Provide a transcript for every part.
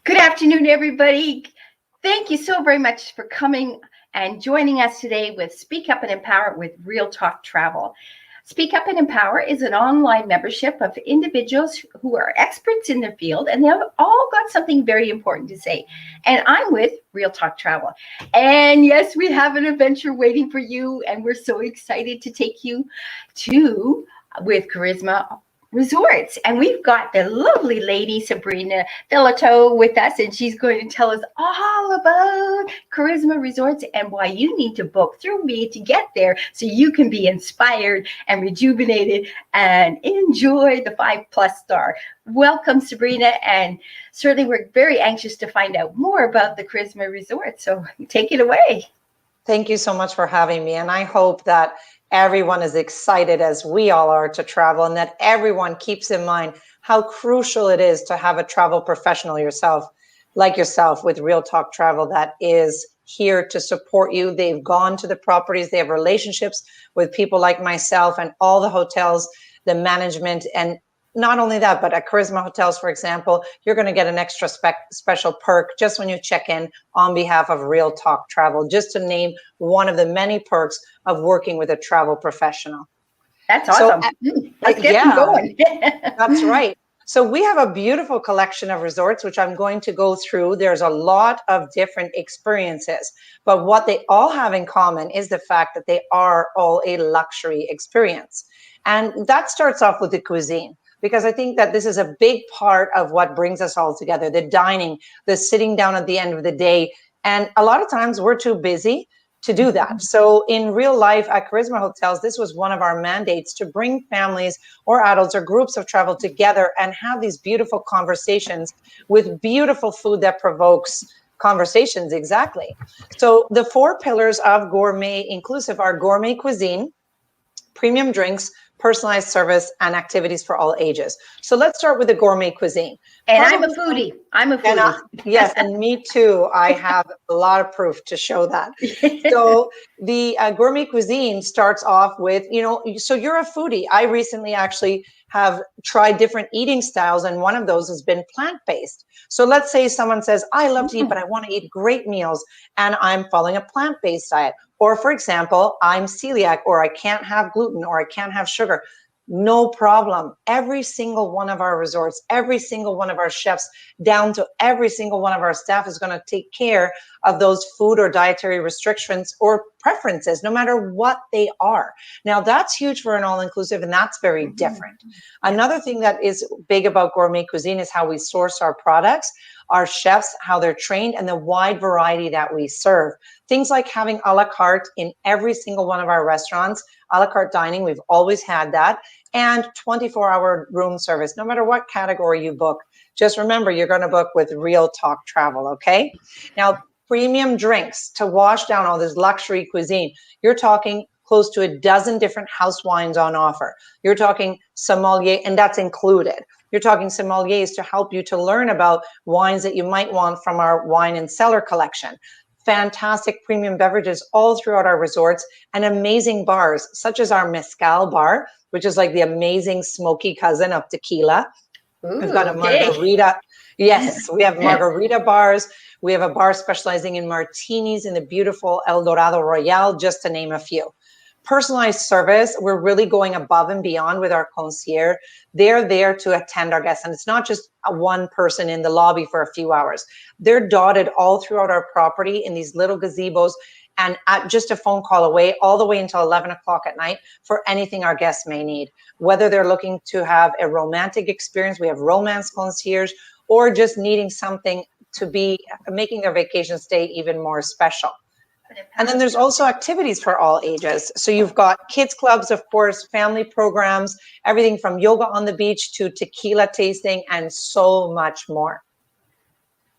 Good afternoon, everybody. Thank you so very much for coming and joining us today with Speak Up and Empower with Real Talk Travel. Speak Up and Empower is an online membership of individuals who are experts in their field, and they've all got something very important to say. And I'm with Real Talk Travel. And yes, we have an adventure waiting for you, and we're so excited to take you to with Karisma Resorts. And we've got the lovely lady Sabrina Filato with us, and she's going to tell us all about Karisma Resorts and why you need to book through me to get there so you can be inspired and rejuvenated and enjoy the 5+ star. Welcome, Sabrina, and certainly we're very anxious to find out more about the Karisma Resort. So take it away. Thank you so much for having me, and I hope that everyone is excited as we all are to travel, and that everyone keeps in mind how crucial it is to have a travel professional like yourself with Real Talk Travel that is here to support you. They've gone to the properties, they have relationships with people like myself and all the hotels, the management, and not only that, but at Karisma Hotels, for example, you're going to get an extra special perk just when you check in on behalf of Real Talk Travel, just to name one of the many perks of working with a travel professional. That's awesome. Let's get them going. That's right. So we have a beautiful collection of resorts, which I'm going to go through. There's a lot of different experiences, but what they all have in common is the fact that they are all a luxury experience. And that starts off with the cuisine, because I think that this is a big part of what brings us all together, the dining, the sitting down at the end of the day. And a lot of times we're too busy to do that. So in real life at Karisma Hotels, this was one of our mandates, to bring families or adults or groups of travel together and have these beautiful conversations with beautiful food that provokes conversations. Exactly. So the 4 pillars of gourmet inclusive are gourmet cuisine, premium drinks, personalized service, and activities for all ages. So let's start with the gourmet cuisine. And I'm a foodie. Yes, and me too. I have a lot of proof to show that. So the gourmet cuisine starts off with, so you're a foodie. I recently actually have tried different eating styles, and one of those has been plant-based. So let's say someone says, I love to eat, but I want to eat great meals, and I'm following a plant-based diet. Or for example, I'm celiac, or I can't have gluten, or I can't have sugar. No problem. Every single one of our resorts, every single one of our chefs, down to every single one of our staff is going to take care of those food or dietary restrictions or preferences, no matter what they are. Now, that's huge for an all-inclusive, and that's very different. Another thing that is big about gourmet cuisine is how we source our products, our chefs, how they're trained, and the wide variety that we serve. Things like having a la carte in every single one of our restaurants, a la carte dining, we've always had that, and 24-hour room service. No matter what category you book, just remember you're going to book with Real Talk Travel, okay? Now, premium drinks to wash down all this luxury cuisine. You're talking close to a dozen different house wines on offer. You're talking sommelier, and that's included. You're talking sommeliers to help you to learn about wines that you might want from our wine and cellar collection. Fantastic premium beverages all throughout our resorts, and amazing bars, such as our Mezcal bar, which is like the amazing smoky cousin of tequila. Ooh, we've got a margarita. Yes, we have margarita bars. We have a bar specializing in martinis in the beautiful El Dorado Royale, just to name a few. Personalized service, we're really going above and beyond with our concierge. They're there to attend our guests, and it's not just one person in the lobby for a few hours. They're dotted all throughout our property in these little gazebos, and at just a phone call away, all the way until 11 o'clock at night for anything our guests may need. Whether they're looking to have a romantic experience, we have romance concierge, or just needing something to be making their vacation stay even more special. And then there's also activities for all ages. So you've got kids clubs, of course, family programs, everything from yoga on the beach to tequila tasting, and so much more.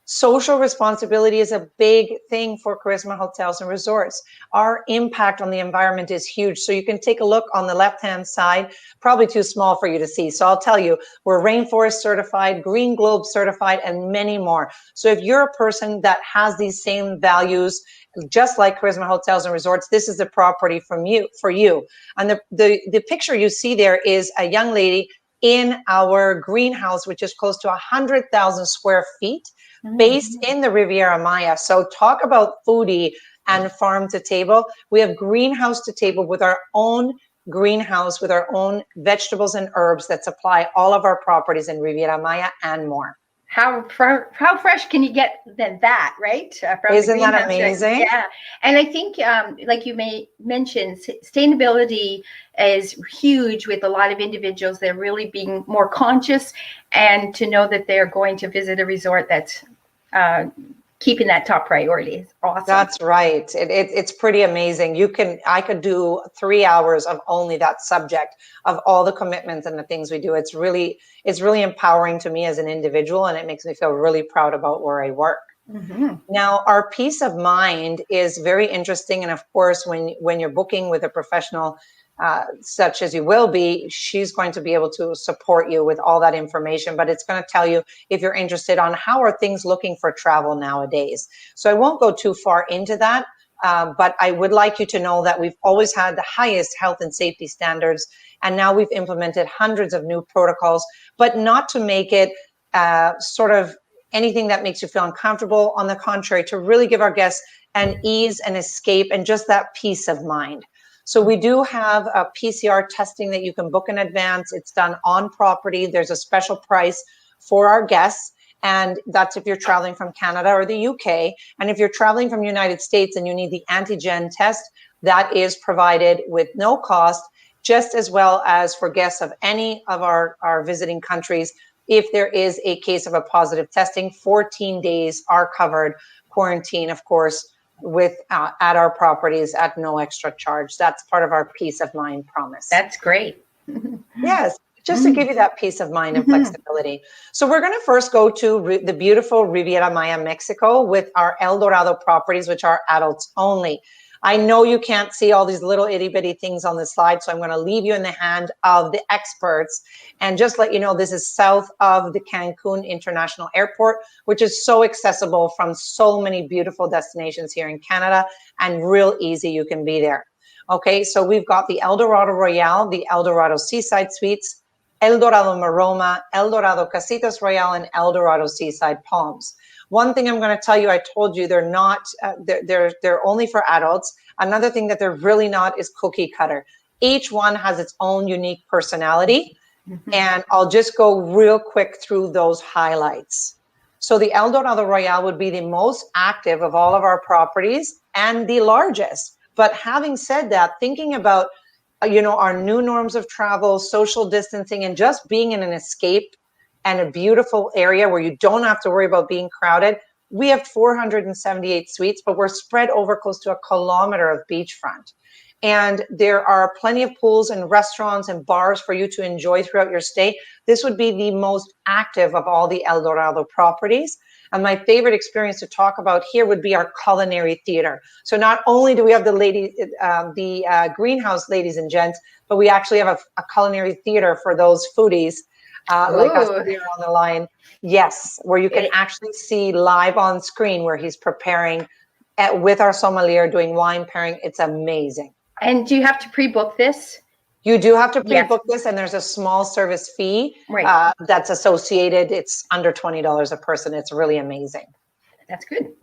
Social responsibility is a big thing for Karisma Hotels and Resorts. Our impact on the environment is huge. So you can take a look on the left-hand side, probably too small for you to see. So I'll tell you, we're Rainforest certified, Green Globe certified, and many more. So if you're a person that has these same values, just like Karisma Hotels and Resorts, this is the property for you. And the picture you see there is a young lady in our greenhouse, which is close to 100,000 square feet, based in the Riviera Maya. So talk about foodie and farm to table. We have greenhouse to table with our own greenhouse, with our own vegetables and herbs that supply all of our properties in Riviera Maya and more. How fresh can you get than that, right? From Isn't the that greenhouse, amazing? Yeah. And I think, like you mentioned, sustainability is huge with a lot of individuals. They're really being more conscious, and to know that they're going to visit a resort that's keeping that top priority is awesome. That's right. It's pretty amazing. I could do 3 hours of only that subject, of all the commitments and the things we do. It's really empowering to me as an individual, and it makes me feel really proud about where I work. Now, our peace of mind is very interesting. And of course, when you're booking with a professional, such as you will be, she's going to be able to support you with all that information, but it's going to tell you if you're interested on how are things looking for travel nowadays. So I won't go too far into that, but I would like you to know that we've always had the highest health and safety standards, and now we've implemented hundreds of new protocols, but not to make it sort of anything that makes you feel uncomfortable. On the contrary, to really give our guests an ease and escape and just that peace of mind. So we do have a PCR testing that you can book in advance. It's done on property. There's a special price for our guests. And that's if you're traveling from Canada or the UK. And if you're traveling from the United States and you need the antigen test, that is provided with no cost, just as well as for guests of any of our visiting countries. If there is a case of a positive testing, 14 days are covered. Quarantine, of course, with at our properties at no extra charge. That's part of our peace of mind promise. That's great. Yes, just to give you that peace of mind and flexibility. So we're going to first go to the beautiful Riviera Maya, Mexico, with our El Dorado properties, which are adults only. I know you can't see all these little itty bitty things on the slide, so I'm going to leave you in the hand of the experts and just let you know this is south of the Cancun International Airport, which is so accessible from so many beautiful destinations here in Canada, and real easy. You can be there. Okay, so we've got the El Dorado Royale, the El Dorado Seaside Suites, El Dorado Maroma, El Dorado Casitas Royale, and El Dorado Seaside Palms. One thing I'm going to tell you, I told you they're not, they're only for adults. Another thing that they're really not is cookie cutter. Each one has its own unique personality. And I'll just go real quick through those highlights. So the El Dorado Royale would be the most active of all of our properties and the largest. But having said that, thinking about, our new norms of travel, social distancing, and just being in an escape and a beautiful area where you don't have to worry about being crowded. We have 478 suites, but we're spread over close to 1 kilometer of beachfront. And there are plenty of pools and restaurants and bars for you to enjoy throughout your stay. This would be the most active of all the El Dorado properties. And my favorite experience to talk about here would be our culinary theater. So not only do we have the greenhouse, ladies and gents, but we actually have a culinary theater for those foodies. Like us here on the line. Yes, where you can actually see live on screen where he's preparing with our sommelier doing wine pairing. It's amazing. And do you have to pre-book this? You do have to pre-book this, and there's a small service fee that's associated. It's under $20 a person. It's really amazing. That's good.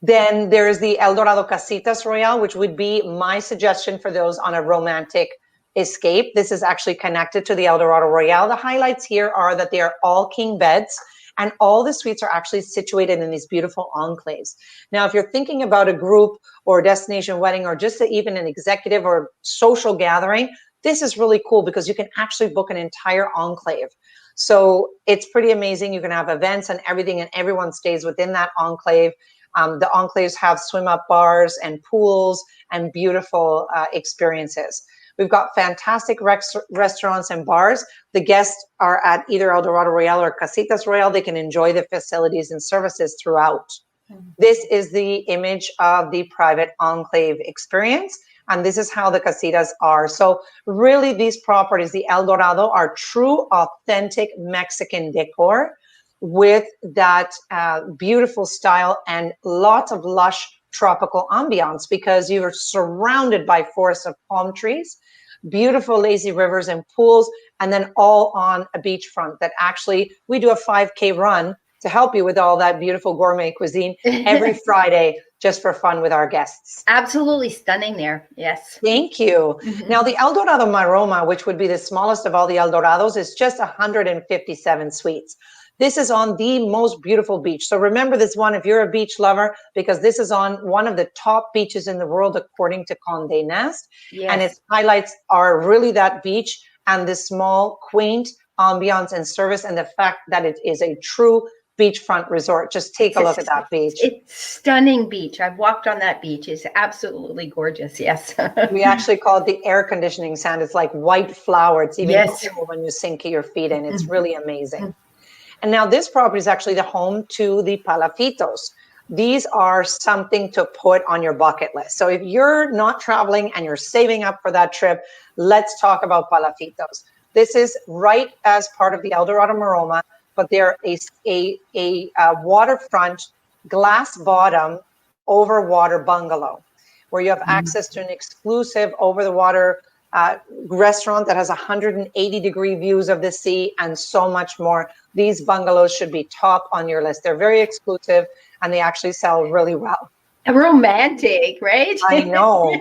Then there's the El Dorado Casitas Royale, which would be my suggestion for those on a romantic escape. This is actually connected to the El Dorado Royale. The highlights here are that they are all king beds, and all the suites are actually situated in these beautiful enclaves. Now, if you're thinking about a group or a destination wedding or just even an executive or social gathering, this is really cool because you can actually book an entire enclave. So it's pretty amazing. You can have events and everything, and everyone stays within that enclave. The enclaves have swim-up bars and pools and beautiful experiences. We've got fantastic restaurants and bars. The guests are at either El Dorado Royale or Casitas Royale. They can enjoy the facilities and services throughout. This is the image of the private enclave experience. And this is how the casitas are. So really these properties, the El Dorado, are true, authentic Mexican decor with that beautiful style and lots of lush tropical ambiance because you're surrounded by forests of palm trees. beautiful lazy rivers and pools, and then all on a beachfront that actually we do a 5K run to help you with all that beautiful gourmet cuisine every Friday, just for fun with our guests. Absolutely stunning there. Yes. Thank you. Now, the El Dorado Maroma, which would be the smallest of all the El Dorados, is just 157 suites. This is on the most beautiful beach. So remember this one if you're a beach lover, because this is on one of the top beaches in the world, according to Condé Nast. Yes. And its highlights are really that beach and the small, quaint ambiance and service, and the fact that it is a true beachfront resort. Just take a look at that beach. It's stunning beach. I've walked on that beach. It's absolutely gorgeous. Yes. We actually call it the air conditioning sand. It's like white flour. It's even cool when you sink your feet in. It's really amazing. And now this property is actually the home to the Palafitos. These are something to put on your bucket list. So if you're not traveling and you're saving up for that trip, let's talk about Palafitos. This is right as part of the El Dorado Maroma, but they're a waterfront, glass bottom, over water bungalow, where you have access to an exclusive over the water restaurant that has 180-degree views of the sea and so much more. These bungalows should be top on your list. They're very exclusive and they actually sell really well. Romantic, right? I know.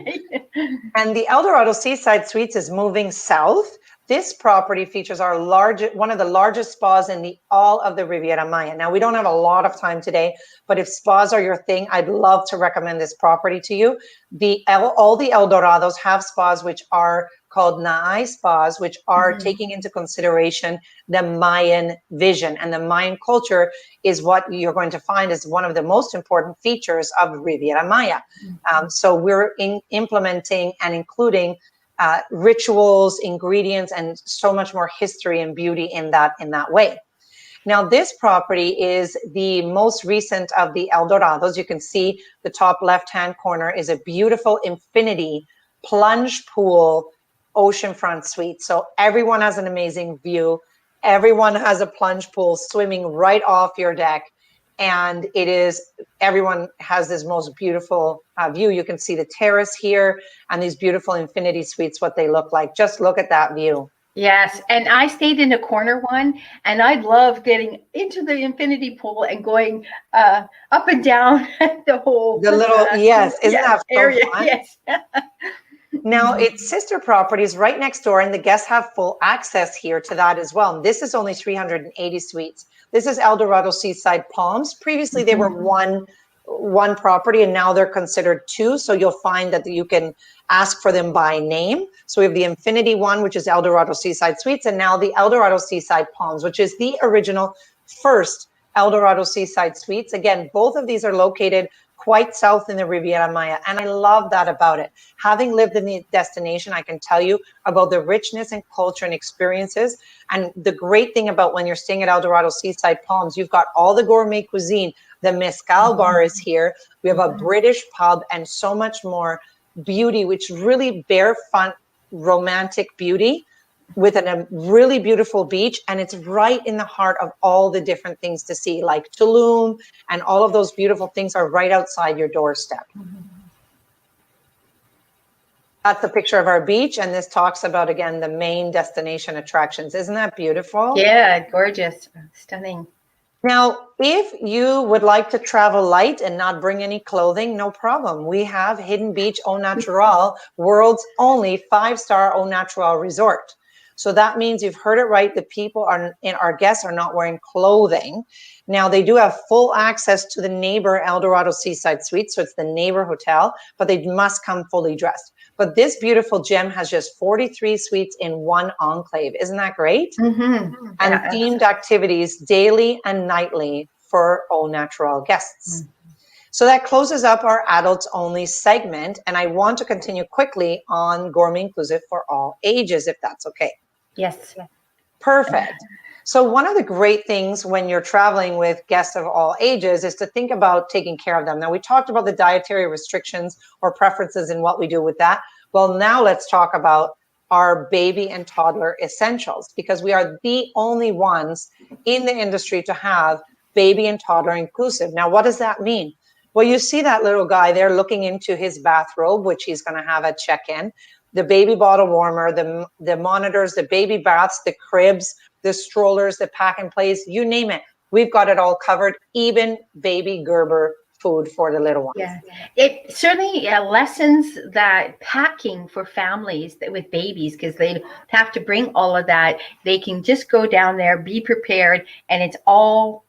And the El Dorado Seaside Suites is moving south. This property features one of the largest spas in all of the Riviera Maya. Now, we don't have a lot of time today, but if spas are your thing, I'd love to recommend this property to you. All the El Dorados have spas which are called Naay spas, which are taking into consideration the Mayan vision. And the Mayan culture is what you're going to find is one of the most important features of Riviera Maya. So we're implementing and including rituals, ingredients, and so much more history and beauty in that way. Now, this property is the most recent of the El Dorados. You can see the top left-hand corner is a beautiful infinity plunge pool oceanfront suite. So everyone has an amazing view. Everyone has a plunge pool swimming right off your deck. And everyone has this most beautiful view. You can see the terrace here and these beautiful infinity suites, what they look like. Just look at that view. Yes, and I stayed in a corner one, and I love getting into the infinity pool and going up and down the whole isn't that area? So fun? Yes. Now, its sister property is right next door, and the guests have full access here to that as well. And this is only 380 suites. This is El Dorado Seaside Palms. Previously, they were one property, and now they're considered two. So you'll find that you can ask for them by name. So we have the Infinity one, which is El Dorado Seaside Suites, and now the El Dorado Seaside Palms, which is the original first El Dorado Seaside Suites. Again, both of these are located quite south in the Riviera Maya. And I love that about it. Having lived in the destination, I can tell you about the richness and culture and experiences. And the great thing about when you're staying at El Dorado Seaside Palms, you've got all the gourmet cuisine. The Mezcal bar is here. We have a British pub and so much more beauty, which really bare fun, romantic beauty with a really beautiful beach. And it's right in the heart of all the different things to see, like Tulum, and all of those beautiful things are right outside your doorstep. That's a picture of our beach. And this talks about, again, the main destination attractions. Isn't that beautiful? Yeah, gorgeous. Stunning. Now, if you would like to travel light and not bring any clothing, no problem. We have Hidden Beach Au Natural, world's only 5-star Au Natural resort. So that means you've heard it right. The people our guests are not wearing clothing. Now, they do have full access to the neighbor El Dorado Seaside Suite. So it's the neighbor hotel, but they must come fully dressed. But this beautiful gem has just 43 suites in one enclave. Isn't that great? And themed activities daily and nightly for Au Natural guests. So that closes up our adults only segment. And I want to continue quickly on gourmet inclusive for all ages, if that's okay. Yes. Perfect. So one of the great things when you're traveling with guests of all ages is to think about taking care of them. Now, we talked about the dietary restrictions or preferences and what we do with that. Well, now let's talk about our baby and toddler essentials, because we are the only ones in the industry to have baby and toddler inclusive. Now, what does that mean? Well, you see that little guy there looking into his bathrobe, which he's going to have at check-in. the baby bottle warmer, the monitors, the baby baths, the cribs, the strollers, the pack and plays, you name it. We've got it all covered, even baby Gerber food for the little ones. Yeah, it certainly lessens that packing for families with babies, because they don't have to bring all of that. They can just go down there, be prepared, and it's all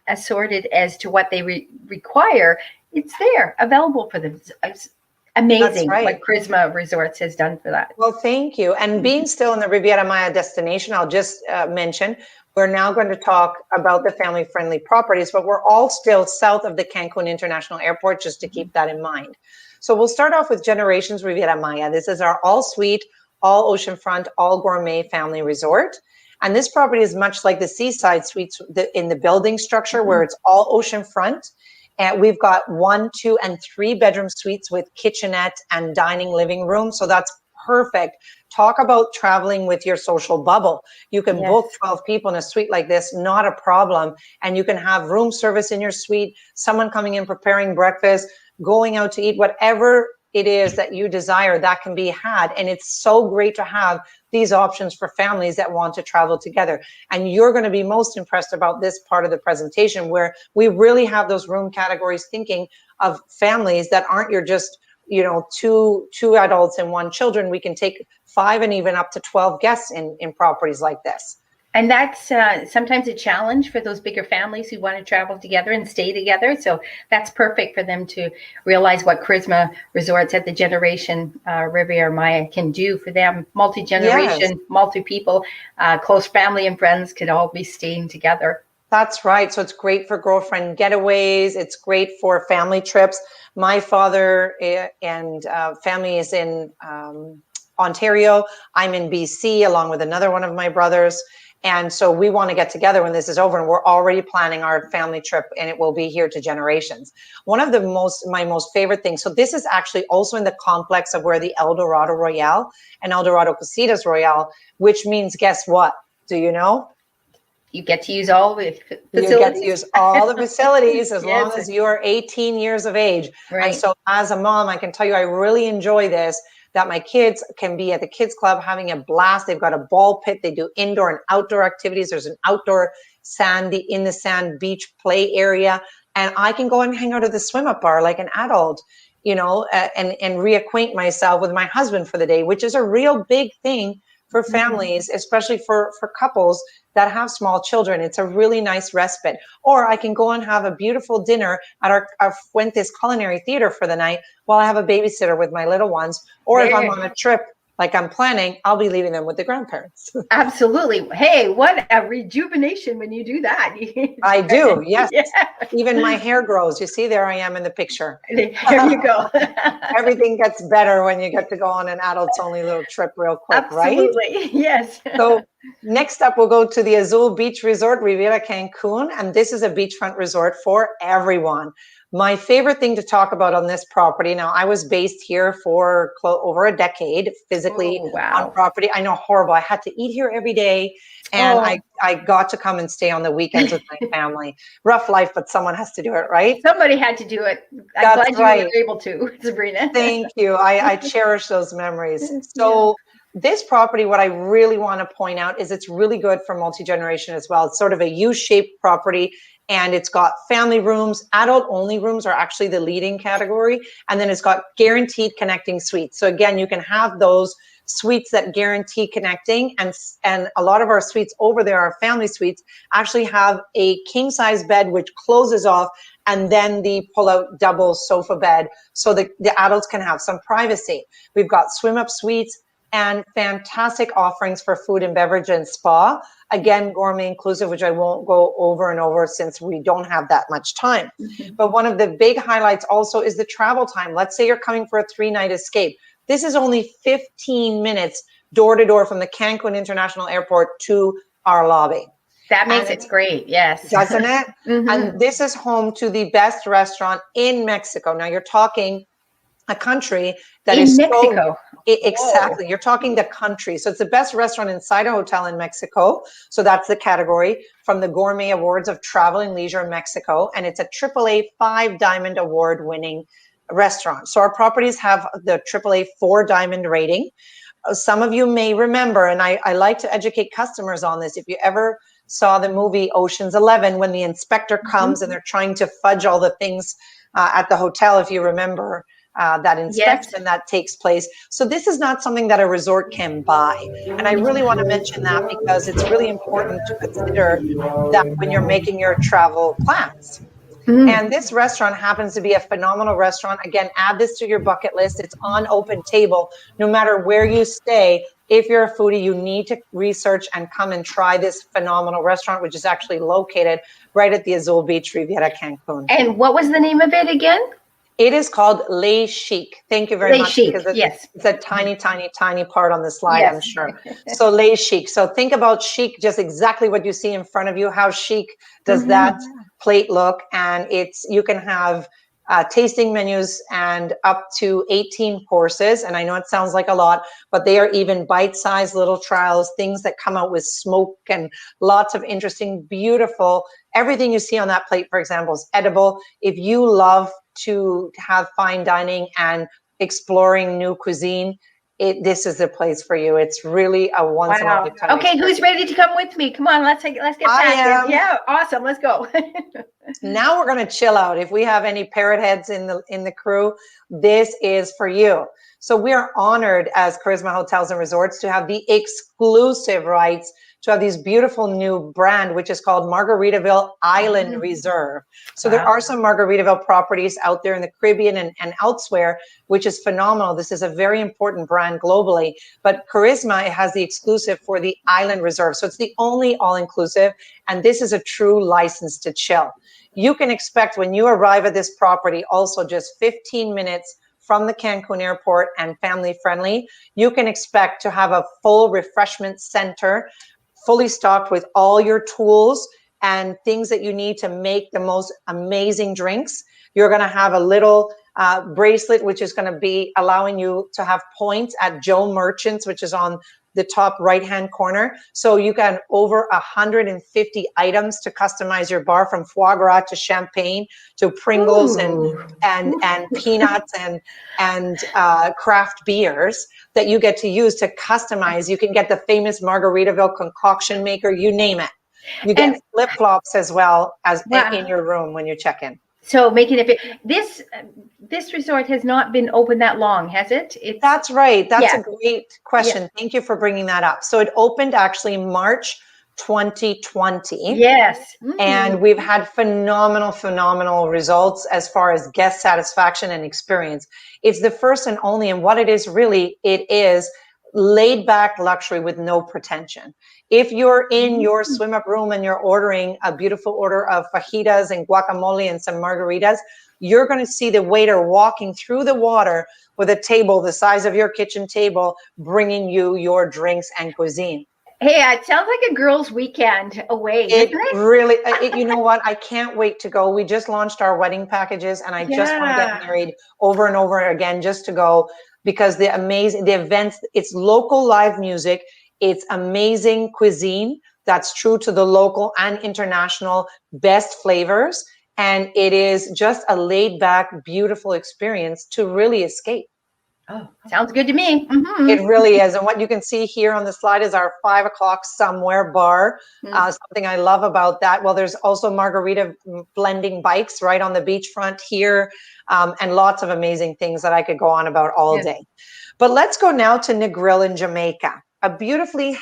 assorted as to what they require. It's there, available for them. It's amazing what Karisma Resorts has done for that. Well, thank you. And being still in the Riviera Maya destination, I'll just mention, we're now going to talk about the family-friendly properties, but we're all still south of the Cancun International Airport, just to keep that in mind. So we'll start off with Generations Riviera Maya. This is our all-suite, all oceanfront, all gourmet family resort. And this property is much like the Seaside Suites in the building structure, where it's all oceanfront. And we've got 1, 2, and 3 bedroom suites with kitchenette and dining living room. So that's perfect. Talk about traveling with your social bubble. You can book 12 people in a suite like this, not a problem. And you can have room service in your suite, someone coming in preparing breakfast, going out to eat, whatever it is that you desire, that can be had. And it's so great to have these options for families that want to travel together. And you're going to be most impressed about this part of the presentation, where we really have those room categories, thinking of families that aren't your just, you know, two adults and 1 children. We can take 5 and even up to 12 guests in properties like this. And that's sometimes a challenge for those bigger families who want to travel together and stay together. So that's perfect for them to realize what Karisma Resorts at the Generation Riviera Maya can do for them. Multi-generation, multi-people, close family and friends could all be staying together. That's right. So it's great for girlfriend getaways. It's great for family trips. My father and family is in Ontario. I'm in BC along with another one of my brothers. And so we want to get together when this is over, and we're already planning our family trip, and it will be here to Generations. One of my most favorite things, so this is actually also in the complex of where the El Dorado Royale and El Dorado Casitas Royale, which means, guess what? Do you know? You get to use all the facilities. You get to use all the facilities as long as you're 18 years of age. Right. And so as a mom, I can tell you, I really enjoy this, that my kids can be at the kids club having a blast. They've got a ball pit. They do indoor and outdoor activities. There's an outdoor in the sand beach play area. And I can go and hang out at the swim up bar like an adult, you know, and reacquaint myself with my husband for the day, which is a real big thing for families, especially for couples that have small children. It's a really nice respite. Or I can go and have a beautiful dinner at our Fuentes Culinary Theater for the night while I have a babysitter with my little ones. Or if I'm on a trip like I'm planning, I'll be leaving them with the grandparents. Absolutely. Hey, what a rejuvenation when you do that. I do, yes. Yeah. Even my hair grows. You see, there I am in the picture. There you go. Everything gets better when you get to go on an adults only little trip real quick, Absolutely. Right? Yes. So next up, we'll go to the Azul Beach Resort, Riviera Cancun. And this is a beachfront resort for everyone. My favorite thing to talk about on this property, now I was based here for over a decade physically on property. I know, horrible. I had to eat here every day, and I got to come and stay on the weekends with my family. Rough life, but someone has to do it, right? Somebody had to do it. I'm glad you were able to, Sabrina. Thank you. I cherish those memories. So this property, what I really want to point out is it's really good for multi-generation as well. It's sort of a U-shaped property, and it's got family rooms. Adult only rooms are actually the leading category. And then it's got guaranteed connecting suites. So again, you can have those suites that guarantee connecting, and a lot of our suites over there, our family suites, actually have a king size bed which closes off, and then the pull-out double sofa bed so the adults can have some privacy. We've got swim-up suites and fantastic offerings for food and beverage and spa. Again, gourmet inclusive, which I won't go over and over since we don't have that much time. But one of the big highlights also is the travel time. Let's say you're coming for a 3-night escape. This is only 15 minutes door to door from the Cancun International Airport to our lobby. That makes it great, yes. Doesn't it? And this is home to the best restaurant in Mexico. Now you're talking a country that is Mexico. Exactly. You're talking the country. So it's the best restaurant inside a hotel in Mexico. So that's the category from the Gourmet Awards of Travel and Leisure in Mexico. And it's a AAA 5 Diamond Award winning restaurant. So our properties have the AAA 4-diamond rating. Some of you may remember, and I like to educate customers on this. If you ever saw the movie Ocean's 11, when the inspector comes and they're trying to fudge all the things at the hotel, if you remember that inspection that takes place. So this is not something that a resort can buy. And I really want to mention that because it's really important to consider that when you're making your travel plans. And this restaurant happens to be a phenomenal restaurant. Again, add this to your bucket list. It's on Open Table. No matter where you stay, if you're a foodie, you need to research and come and try this phenomenal restaurant, which is actually located right at the Azul Beach, Riviera Cancun. And what was the name of it again? It is called Les Chic. Thank you very much. Chic, because it's a tiny, tiny, tiny part on the slide, I'm sure. So Les Chic. So think about chic, just exactly what you see in front of you. How chic does that plate look? And you can have tasting menus and up to 18 courses. And I know it sounds like a lot, but they are even bite-sized little trials, things that come out with smoke and lots of interesting, beautiful, everything you see on that plate, for example, is edible. If you love to have fine dining and exploring new cuisine, this is the place for you. It's really a once in a lifetime. Okay, who's ready to come with me? Come on, let's get back. Yeah, awesome. Let's go. Now we're going to chill out. If we have any parrot heads in the crew, this is for you. So we are honored as Karisma Hotels and Resorts to have the exclusive rights to have these beautiful new brand, which is called Margaritaville Island Reserve. So there are some Margaritaville properties out there in the Caribbean and elsewhere, which is phenomenal. This is a very important brand globally, but Karisma has the exclusive for the Island Reserve. So it's the only all-inclusive, and this is a true license to chill. You can expect when you arrive at this property, also just 15 minutes from the Cancun airport and family friendly, you can expect to have a full refreshment center, fully stocked with all your tools and things that you need to make the most amazing drinks. You're going to have a little bracelet, which is going to be allowing you to have points at Joe Merchants, which is on the top right-hand corner. So you can over 150 items to customize your bar, from foie gras to champagne to Pringles and peanuts and craft beers that you get to use to customize. You can get the famous Margaritaville concoction maker, you name it. You get flip-flops as well as in your room when you check in. So making it, this resort has not been open that long, has it? That's right. That's a great question. Thank you for bringing that up. So it opened actually March 2020. Yes. And we've had phenomenal results as far as guest satisfaction and experience. It's the first and only, and what it is really, it is laid back luxury with no pretension. If you're in your swim up room and you're ordering a beautiful order of fajitas and guacamole and some margaritas, you're going to see the waiter walking through the water with a table the size of your kitchen table, bringing you your drinks and cuisine. Hey, it sounds like a girls' weekend away, doesn't it? Really, you know what? I can't wait to go. We just launched our wedding packages, and I just want to get married over and over again just to go, because the events, it's local live music, it's amazing cuisine that's true to the local and international best flavors, and it is just a laid back, beautiful experience to really escape. Oh, sounds good to me. It really is. And what you can see here on the slide is our 5 o'clock somewhere bar. Something I love about that. Well, there's also margarita blending bikes right on the beachfront here, and lots of amazing things that I could go on about all day. But let's go now to Negril in Jamaica. A beautifully,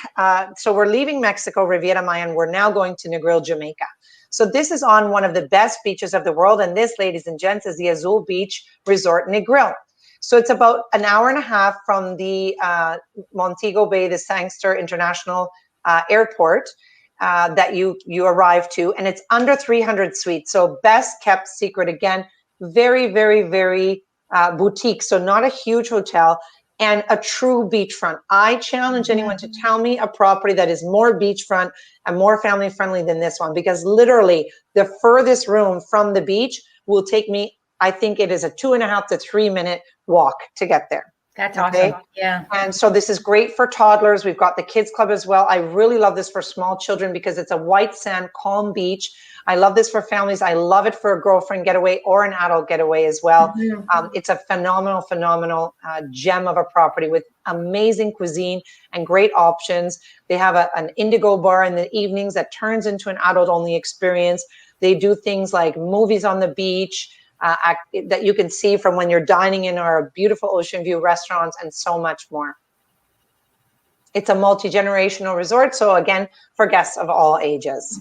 so we're leaving Mexico, Riviera Maya, and we're now going to Negril, Jamaica. So this is on one of the best beaches of the world. And this, ladies and gents, is the Azul Beach Resort Negril. So it's about an hour and a half from the Montego Bay, the Sangster International Airport that you arrive to, and it's under 300 suites. So best kept secret, again, very boutique. So not a huge hotel, and a true beachfront. I challenge anyone to tell me a property that is more beachfront and more family friendly than this one, because literally the furthest room from the beach will take me, I think it is a 2.5 to 3 minute walk to get there. That's Okay. awesome. Yeah. And so this is great for toddlers. We've got the kids club as well. I really love this for small children because it's a white sand, calm beach. I love this for families. I love it for a girlfriend getaway or an adult getaway as well. It's a phenomenal gem of a property with amazing cuisine and great options. They have an indigo bar in the evenings that turns into an adult-only experience. They do things like movies on the beach, that you can see from when you're dining in our beautiful ocean view restaurants and so much more. It's a multi-generational resort, so again, for guests of all ages.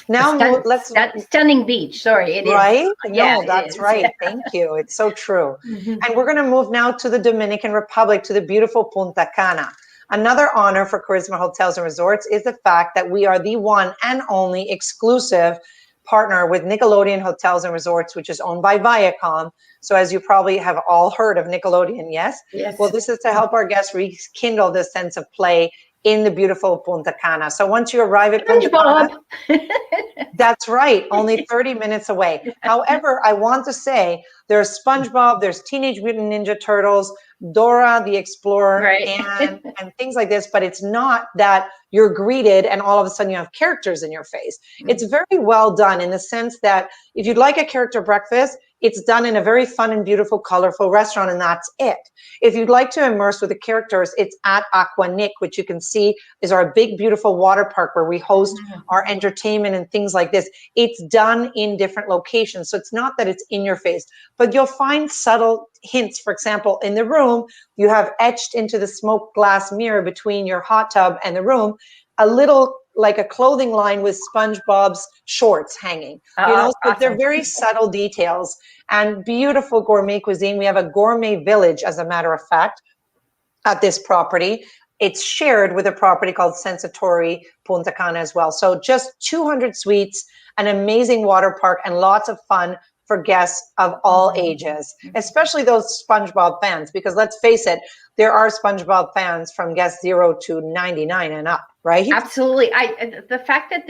Now let's stunning beach. Sorry, it right? is. No, that's right. Thank you. It's so true. And we're going to move now to the Dominican Republic, to the beautiful Punta Cana. Another honor for Karisma Hotels and Resorts is the fact that we are the one and only exclusive partner with Nickelodeon Hotels and Resorts, which is owned by Viacom. So as you probably have all heard of Nickelodeon, yes? Yes. Well, this is to help our guests rekindle this sense of play in the beautiful Punta Cana. So once you arrive at Punta Cana, that's right, only 30 minutes away. However, I want to say there's SpongeBob, there's Teenage Mutant Ninja Turtles, Dora the Explorer, right. and things like this, but it's not that you're greeted and all of a sudden you have characters in your face. It's very well done in the sense that if you'd like a character breakfast, it's done in a very fun and beautiful, colorful restaurant, and that's it. If you'd like to immerse with the characters, it's at Aquanic, which you can see is our big, beautiful water park where we host our entertainment and things like this. It's done in different locations. So it's not that it's in your face, but you'll find subtle hints. For example, in the room, you have etched into the smoked glass mirror between your hot tub and the room, a little like a clothing line with SpongeBob's shorts hanging, so awesome. they're very subtle details and beautiful gourmet cuisine. We have a gourmet village, as a matter of fact, at this property. It's shared with a property called Sensatori Punta Cana as well. So just 200 suites, an amazing water park, and lots of fun for guests of all ages, especially those SpongeBob fans, because let's face it, there are SpongeBob fans from guests 0 to 99 and up, right? Absolutely. The fact that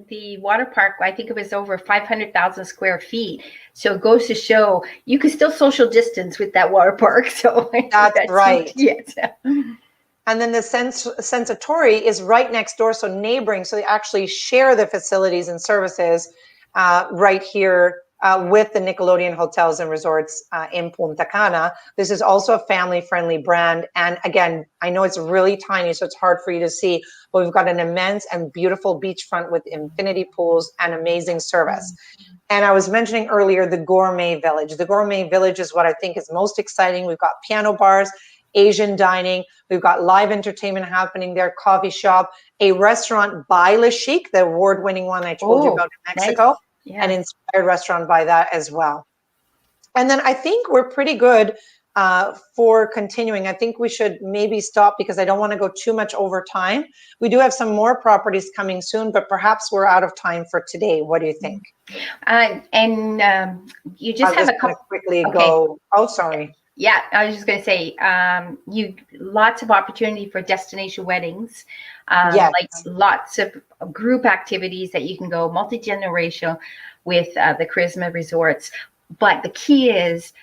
the water park, I think it was over 500,000 square feet. So it goes to show you can still social distance with that water park. So that's right. Yes. And then the Sensatori is right next door, so neighboring. So they actually share the facilities and services right here with the Nickelodeon Hotels and Resorts in Punta Cana. This is also a family-friendly brand. And again, I know it's really tiny, so it's hard for you to see, but we've got an immense and beautiful beachfront with infinity pools and amazing service. And I was mentioning earlier the Gourmet Village. The Gourmet Village is what I think is most exciting. We've got piano bars, Asian dining, we've got live entertainment happening there, coffee shop, a restaurant by Le Chic, the award-winning one I told you about in Mexico. Nice. Yeah. An inspired restaurant by that as well. And then I think we're pretty good for continuing. I think we should maybe stop because I don't want to go too much over time. We do have some more properties coming soon, but perhaps we're out of time for today. What do you think? You just have a couple. Quickly go. Oh, sorry. Yeah, I was just going to say, you lots of opportunity for destination weddings, Yes. like lots of group activities that you can go multi-generational with the Karisma Resorts. But the key is,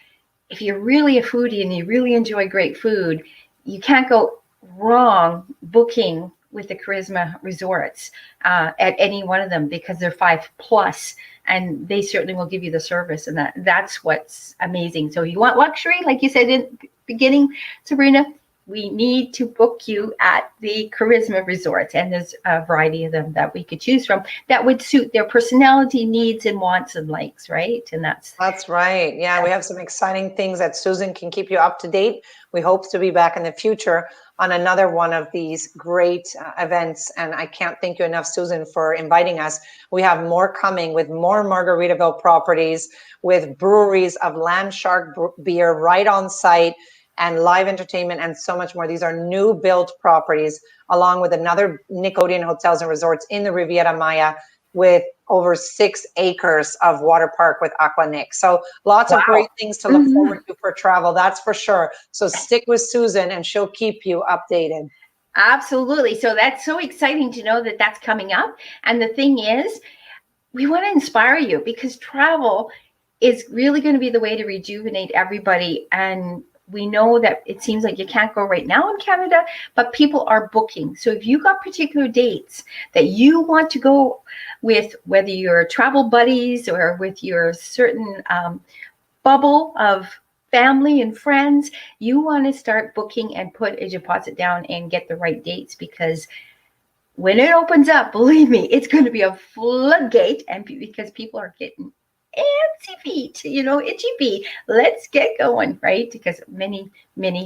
if you're really a foodie and you really enjoy great food, you can't go wrong booking with the Karisma Resorts at any one of them, because they're 5+. And they certainly will give you the service, and that's what's amazing. So you want luxury, like you said in the beginning, Sabrina, we need to book you at the Karisma Resorts, and there's a variety of them that we could choose from that would suit their personality, needs, and wants and likes, right? And that's right. Yeah, we have some exciting things that Susan can keep you up to date. We hope to be back in the future on another one of these great events. And I can't thank you enough, Susan, for inviting us. We have more coming with more Margaritaville properties, with breweries of Land Shark beer right on site, and live entertainment and so much more. These are new built properties, along with another Nickelodeon Hotels and Resorts in the Riviera Maya, with over 6 acres of water park with Aquanic. So lots of great things to look forward to for travel, that's for sure. So stick with Susan and she'll keep you updated. Absolutely. So that's so exciting to know that that's coming up. And the thing is, we want to inspire you, because travel is really going to be the way to rejuvenate everybody. And we know that it seems like you can't go right now in Canada, but people are booking. So if you got particular dates that you want to go with, whether you're travel buddies or with your certain bubble of family and friends, you want to start booking and put a deposit down and get the right dates, because when it opens up, believe me, it's going to be a floodgate, and because people are getting antsy feet, itchy feet. Let's get going, right? Because many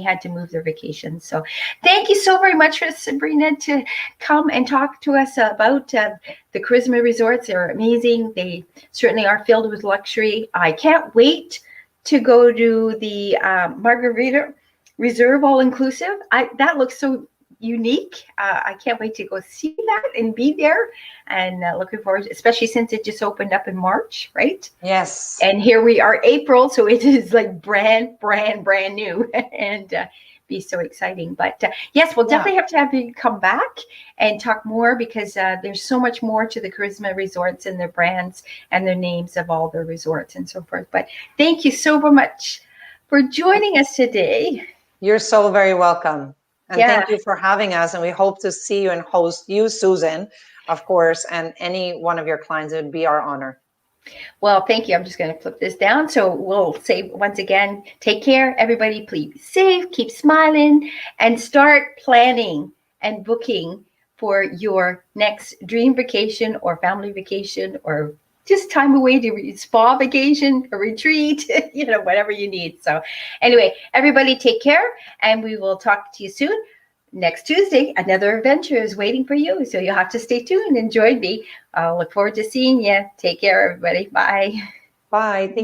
had to move their vacations. So thank you so very much for Sabrina to come and talk to us about the Karisma Resorts. They're amazing. They certainly are filled with luxury. I can't wait to go to the Margarita Reserve all-inclusive. That looks so unique. I can't wait to go see that and be there, and looking forward, especially since it just opened up in March, right? Yes. And here we are, April, so it is like brand new, and be so exciting. But yes, we'll definitely have to have you come back and talk more, because there's so much more to the Karisma Resorts and their brands and their names of all their resorts and so forth. But thank you so much for joining us today. You're so very welcome. And thank you for having us. And we hope to see you and host you, Susan, of course, and any one of your clients. It would be our honor. Well, thank you. I'm just going to flip this down. So we'll say once again, take care, everybody. Please be safe, keep smiling, and start planning and booking for your next dream vacation or family vacation, or just time away to spa vacation, a retreat, whatever you need. So anyway, everybody take care, and we will talk to you soon. Next Tuesday, another adventure is waiting for you. So you'll have to stay tuned and join me. I'll look forward to seeing you. Take care, everybody. Bye. Bye. Thank you.